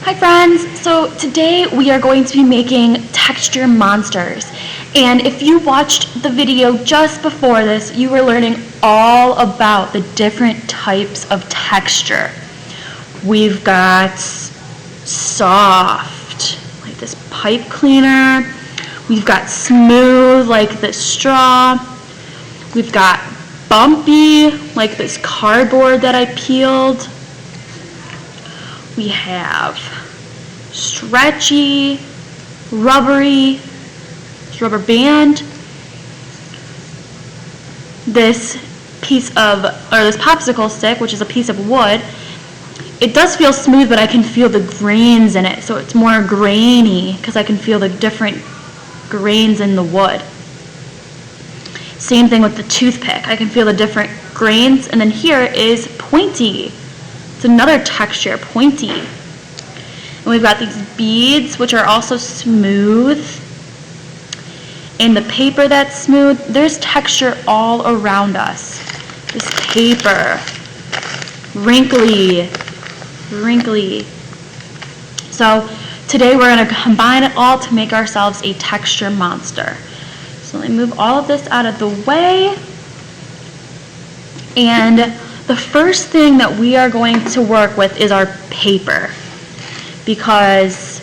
Hi friends, so today we are going to be making texture monsters, and if you watched the video just before this, you were learning all about the different types of texture. We've got soft, like this pipe cleaner. We've got smooth, like this straw. We've got bumpy, like this cardboard that I peeled. We have stretchy, rubbery, rubber band. This popsicle stick, which is a piece of wood, it does feel smooth, but I can feel the grains in it, so it's more grainy because I can feel the different grains in the wood. Same thing with the toothpick. I can feel the different grains, and then here is pointy. It's another texture, pointy. And we've got these beads, which are also smooth. And the paper that's smooth, there's texture all around us. This paper, wrinkly. So today we're going to combine it all to make ourselves a texture monster. So let me move all of this out of the way. And the first thing that we are going to work with is our paper, because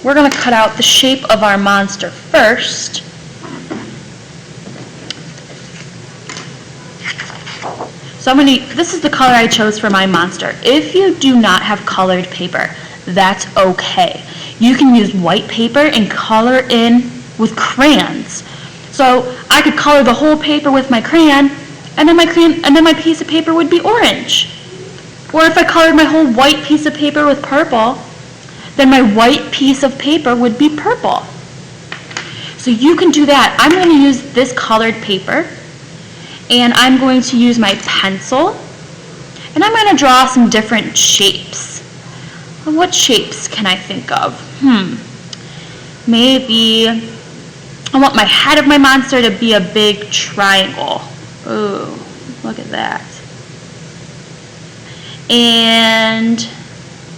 we're going to cut out the shape of our monster first. So this is the color I chose for my monster. If you do not have colored paper, that's okay. You can use white paper and color in with crayons. So I could color the whole paper with my crayon, and then my piece of paper would be orange. Or if I colored my whole white piece of paper with purple, then my white piece of paper would be purple. So you can do that. I'm going to use this colored paper, and I'm going to use my pencil, and I'm going to draw some different shapes. What shapes can I think of? Maybe I want my head of my monster to be a big triangle. Ooh, look at that. And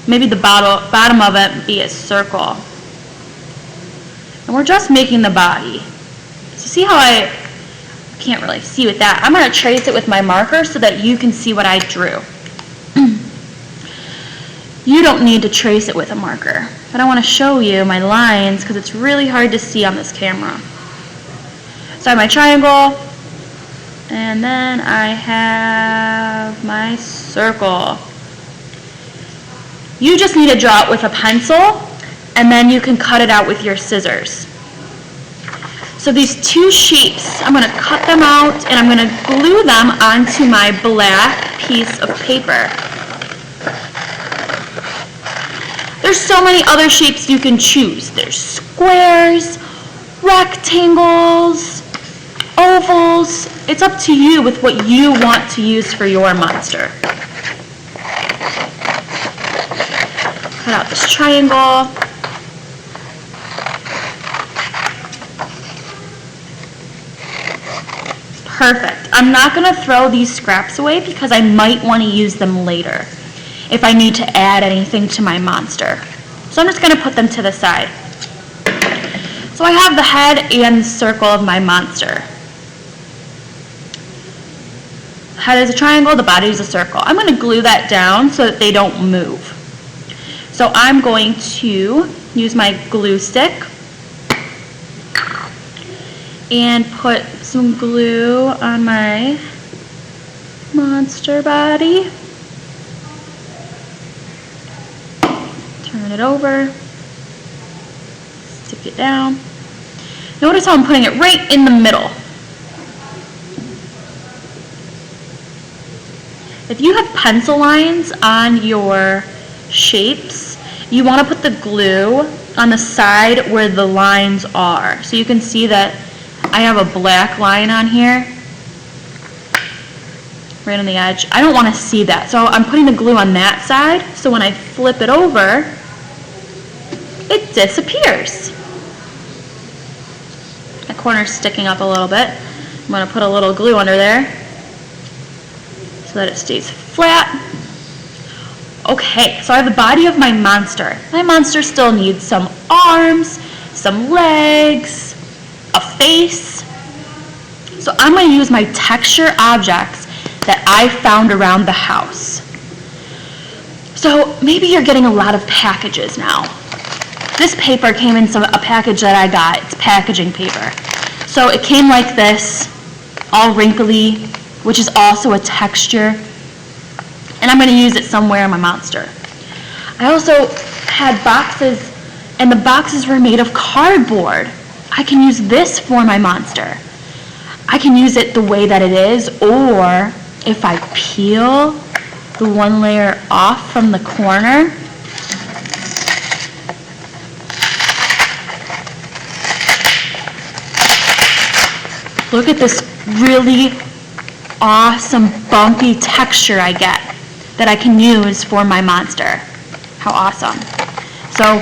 maybe the bottom of it be a circle. And we're just making the body. So see how I can't really see with that. I'm going to trace it with my marker so that you can see what I drew. You don't need to trace it with a marker, but I want to show you my lines because it's really hard to see on this camera. So I have my triangle, and then I have my circle. You just need to draw it with a pencil, and then you can cut it out with your scissors. So these two shapes, I'm going to cut them out, and I'm going to glue them onto my black piece of paper. There's so many other shapes you can choose. There's squares, rectangles, ovals. It's up to you with what you want to use for your monster. Cut out this triangle. Perfect. I'm not going to throw these scraps away because I might want to use them later if I need to add anything to my monster. So I'm just going to put them to the side. So I have the head and the circle of my monster. The head is a triangle, the body is a circle. I'm going to glue that down so that they don't move. So I'm going to use my glue stick and put some glue on my monster body. Turn it over, stick it down. Notice how I'm putting it right in the middle. If you have pencil lines on your shapes, you want to put the glue on the side where the lines are. So you can see that I have a black line on here, right on the edge. I don't want to see that, so I'm putting the glue on that side, so when I flip it over, it disappears. The corner's sticking up a little bit. I'm going to put a little glue under there so that it stays flat. Okay, so I have the body of my monster. My monster still needs some arms, some legs, a face. So I'm going to use my texture objects that I found around the house. So maybe you're getting a lot of packages now. This paper came in a package that I got. It's packaging paper. So it came like this, all wrinkly, which is also a texture. And I'm going to use it somewhere in my monster. I also had boxes, and the boxes were made of cardboard. I can use this for my monster. I can use it the way that it is, or if I peel the one layer off from the corner, look at this really awesome bumpy texture I get that I can use for my monster. How awesome. So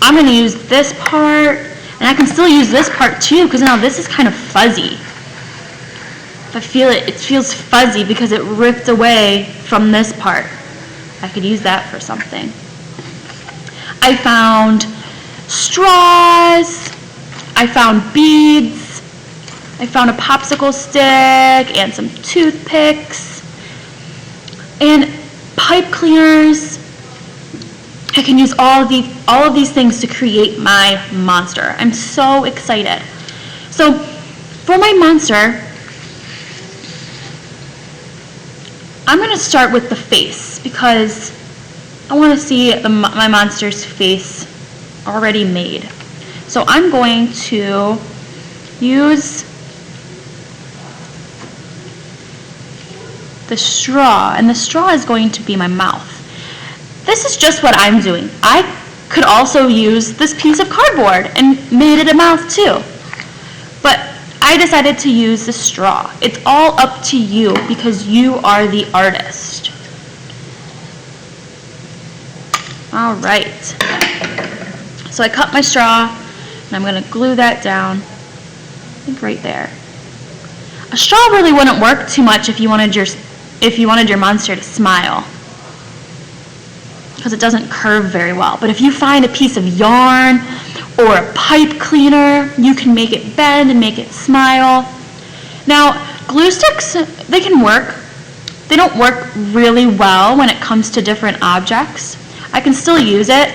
I'm going to use this part, and I can still use this part too, because now this is kind of fuzzy. If I feel it, it feels fuzzy because it ripped away from this part. I could use that for something. I found straws, I found beads, I found a popsicle stick and some toothpicks and pipe cleaners. I can use all of these things to create my monster. I'm so excited. So for my monster, I'm going to start with the face because I want to see my monster's face already made. So I'm going to use the straw, and the straw is going to be my mouth. This is just what I'm doing. I could also use this piece of cardboard and made it a mouth too. But I decided to use the straw. It's all up to you because you are the artist. All right. So I cut my straw, and I'm going to glue that down, I think right there. A straw really wouldn't work too much if you wanted your monster to smile, because it doesn't curve very well. But if you find a piece of yarn or a pipe cleaner, you can make it bend and make it smile. Now, glue sticks, they can work. They don't work really well when it comes to different objects. I can still use it.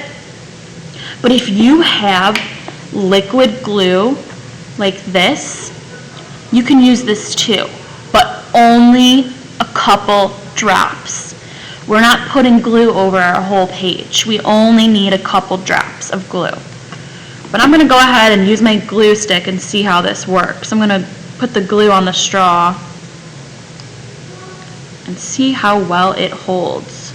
But if you have liquid glue like this, you can use this too, but only a couple drops. We're not putting glue over our whole page. We only need a couple drops of glue. But I'm going to go ahead and use my glue stick and see how this works. I'm going to put the glue on the straw and see how well it holds.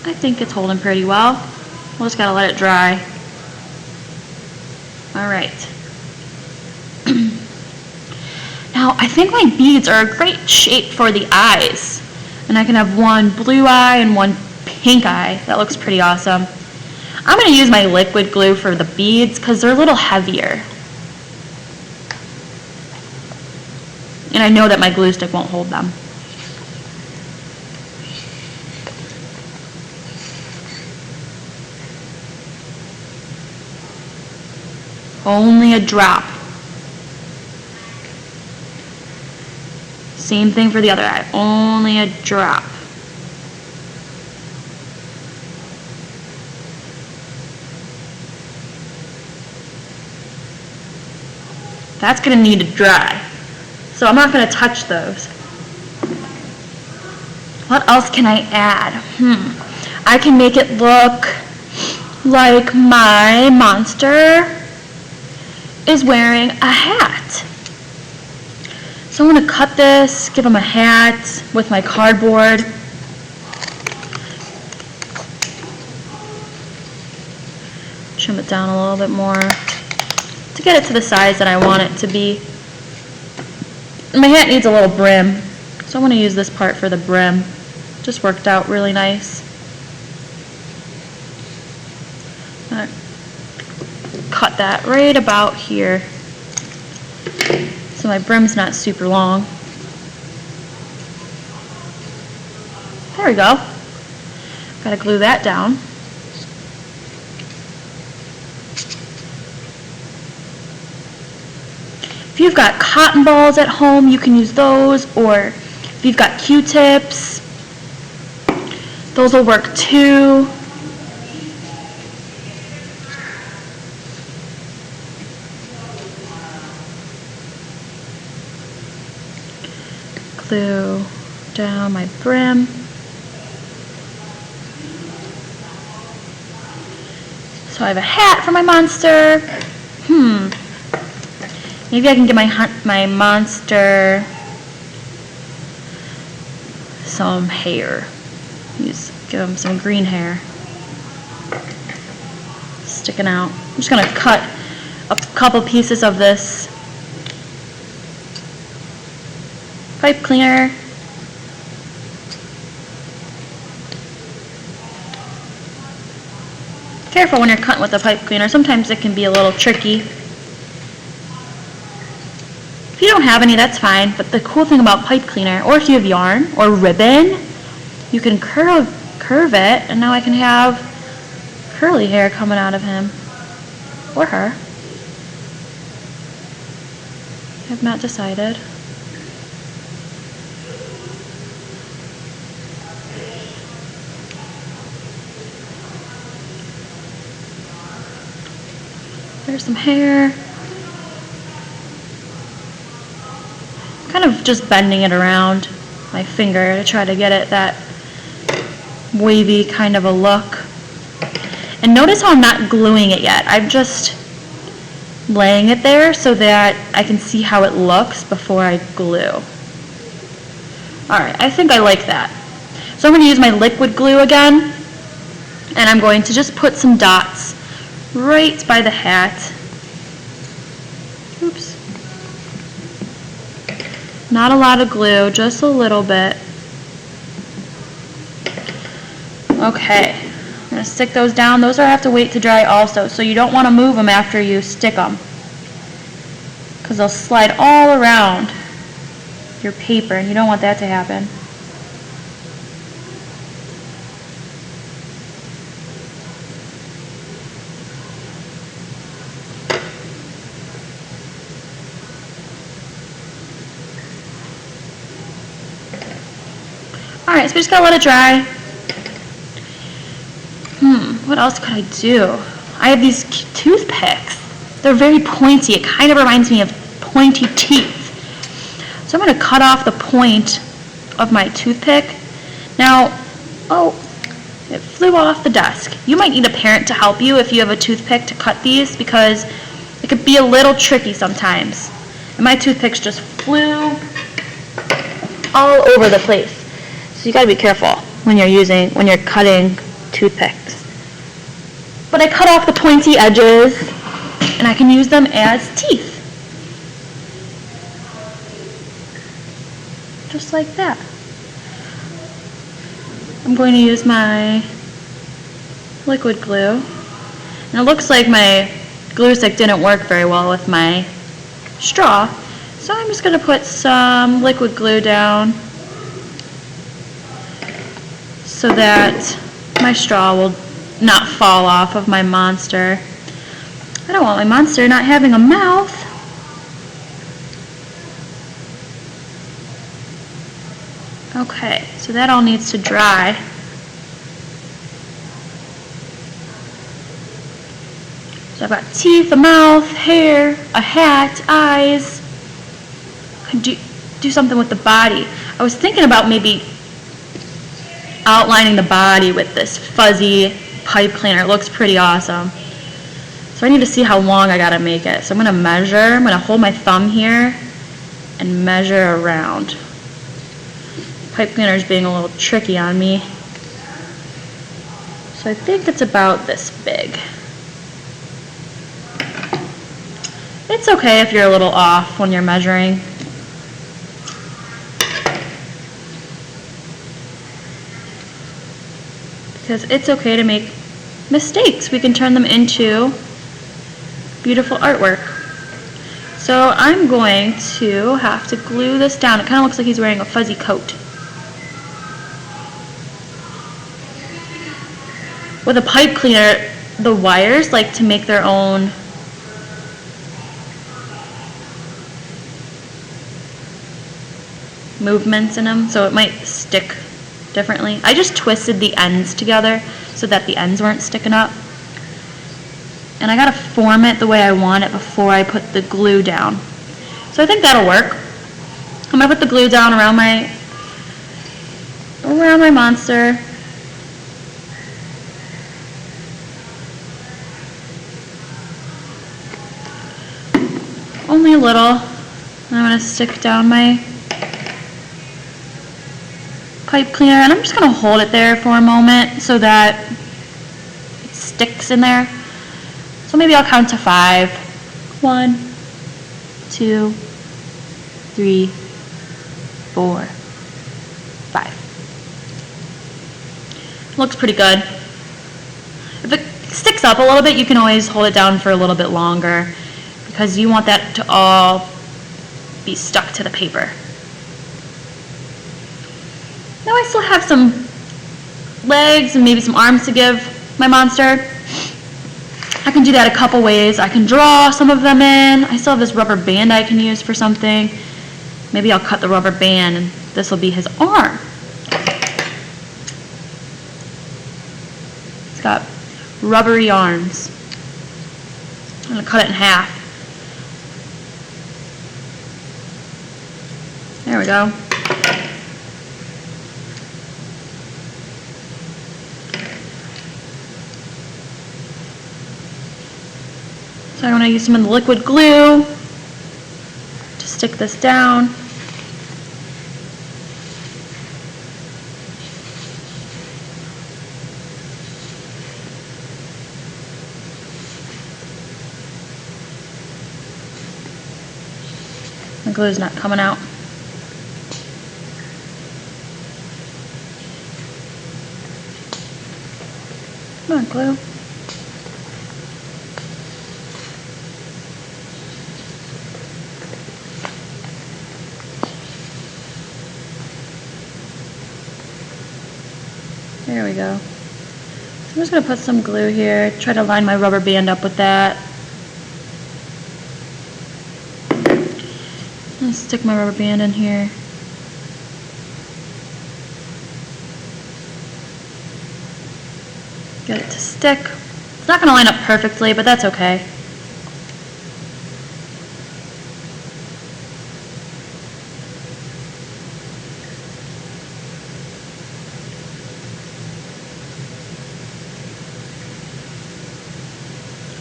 I think it's holding pretty well. We'll just gotta let it dry. All right. Now, I think my beads are a great shape for the eyes. And I can have one blue eye and one pink eye. That looks pretty awesome. I'm gonna use my liquid glue for the beads because they're a little heavier. And I know that my glue stick won't hold them. Only a drop. Same thing for the other eye. Only a drop. That's going to need to dry. So I'm not going to touch those. What else can I add? I can make it look like my monster is wearing a hat. So I'm going to cut this, give him a hat with my cardboard. Trim it down a little bit more to get it to the size that I want it to be. My hat needs a little brim, so I'm going to use this part for the brim. Just worked out really nice. Cut that right about here. so my brim's not super long. There we go. Gotta glue that down. If you've got cotton balls at home, you can use those, or if you've got Q-tips, those will work too. Glue down my brim. So I have a hat for my monster. Maybe I can give my monster some hair. Give him some green hair sticking out. I'm just going to cut a couple pieces of this pipe cleaner. Careful when you're cutting with the pipe cleaner. Sometimes it can be a little tricky. If you don't have any, that's fine. But the cool thing about pipe cleaner, or if you have yarn or ribbon, you can curve it, and now I can have curly hair coming out of him or her. I have not decided. There's some hair. Kind of just bending it around my finger to try to get it that wavy kind of a look. And notice how I'm not gluing it yet. I'm just laying it there so that I can see how it looks before I glue. Alright, I think I like that. So I'm going to use my liquid glue again, and I'm going to just put some dots right by the hat. Oops. Not a lot of glue, just a little bit. Okay, I'm going to stick those down. Those are have to wait to dry also, so you don't want to move them after you stick them, because they'll slide all around your paper, and you don't want that to happen. Alright, so we just gotta let it dry. What else could I do? I have these toothpicks. They're very pointy. It kind of reminds me of pointy teeth. So I'm gonna cut off the point of my toothpick. Now, it flew off the desk. You might need a parent to help you if you have a toothpick to cut these, because it could be a little tricky sometimes. And my toothpicks just flew all over the place. So you got to be careful when you're cutting toothpicks. But I cut off the pointy edges, and I can use them as teeth. Just like that. I'm going to use my liquid glue. And it looks like my glue stick didn't work very well with my straw. So I'm just going to put some liquid glue down so that my straw will not fall off of my monster. I don't want my monster not having a mouth. Okay, so that all needs to dry. So I've got teeth, a mouth, hair, a hat, eyes. I can do something with the body. I was thinking about maybe outlining the body with this fuzzy pipe cleaner. It looks pretty awesome. So I need to see how long I gotta make it. So I'm gonna measure. I'm gonna hold my thumb here and measure around. Pipe cleaner is being a little tricky on me. So I think it's about this big. It's okay if you're a little off when you're measuring. Because it's okay to make mistakes. We can turn them into beautiful artwork. So I'm going to have to glue this down. It kind of looks like he's wearing a fuzzy coat. With a pipe cleaner, the wires like to make their own movements in them, so it might stick differently. I just twisted the ends together so that the ends weren't sticking up. And I gotta form it the way I want it before I put the glue down. So I think that'll work. I'm gonna put the glue down around my monster. Only a little. And I'm gonna stick down my pipe cleaner, and I'm just gonna hold it there for a moment so that it sticks in there. So maybe I'll count to 5. 1, 2, 3, 4, 5. Looks pretty good. If it sticks up a little bit, you can always hold it down for a little bit longer because you want that to all be stuck to the paper. Now I still have some legs and maybe some arms to give my monster. I can do that a couple ways. I can draw some of them in. I still have this rubber band I can use for something. Maybe I'll cut the rubber band and this will be his arm. It's got rubbery arms. I'm going to cut it in half. There we go. So I'm going to use some of the liquid glue to stick this down. The glue's not coming out. Come on, glue. There we go. So I'm just going to put some glue here, try to line my rubber band up with that. And stick my rubber band in here. Get it to stick. It's not going to line up perfectly, but that's okay.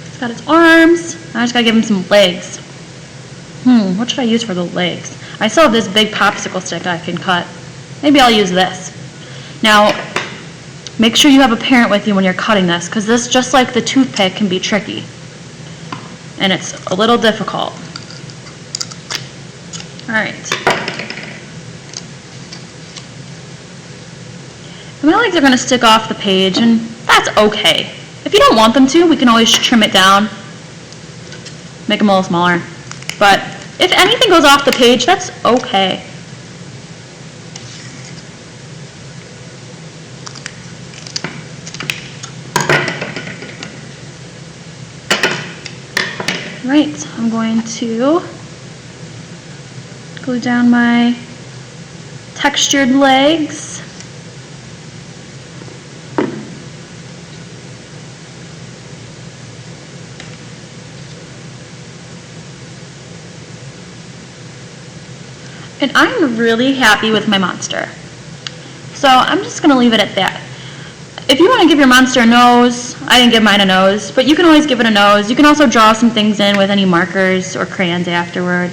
It's got its arms. I just got to give him some legs. What should I use for the legs? I still have this big popsicle stick I can cut. Maybe I'll use this. Now, make sure you have a parent with you when you're cutting this, because this, just like the toothpick, can be tricky. And it's a little difficult. Alright. And my legs are going to stick off the page, and that's okay. If you don't want them to, we can always trim it down. Make them a little smaller. But if anything goes off the page, that's okay. Right, I'm going to glue down my textured legs. And I'm really happy with my monster. So I'm just going to leave it at that. If you want to give your monster a nose, I didn't give mine a nose, but you can always give it a nose. You can also draw some things in with any markers or crayons afterward.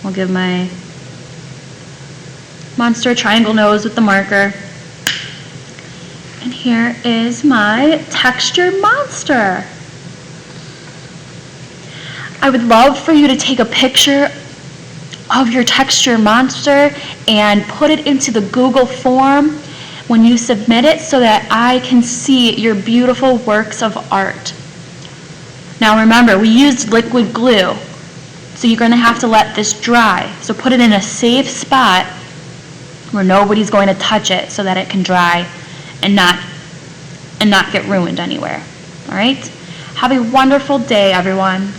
I'll give my monster a triangle nose with the marker. And here is my textured monster. I would love for you to take a picture of your texture monster and put it into the Google form when you submit it so that I can see your beautiful works of art. Now remember, we used liquid glue. So you're going to have to let this dry. So put it in a safe spot where nobody's going to touch it so that it can dry and not get ruined anywhere. All right? Have a wonderful day, everyone.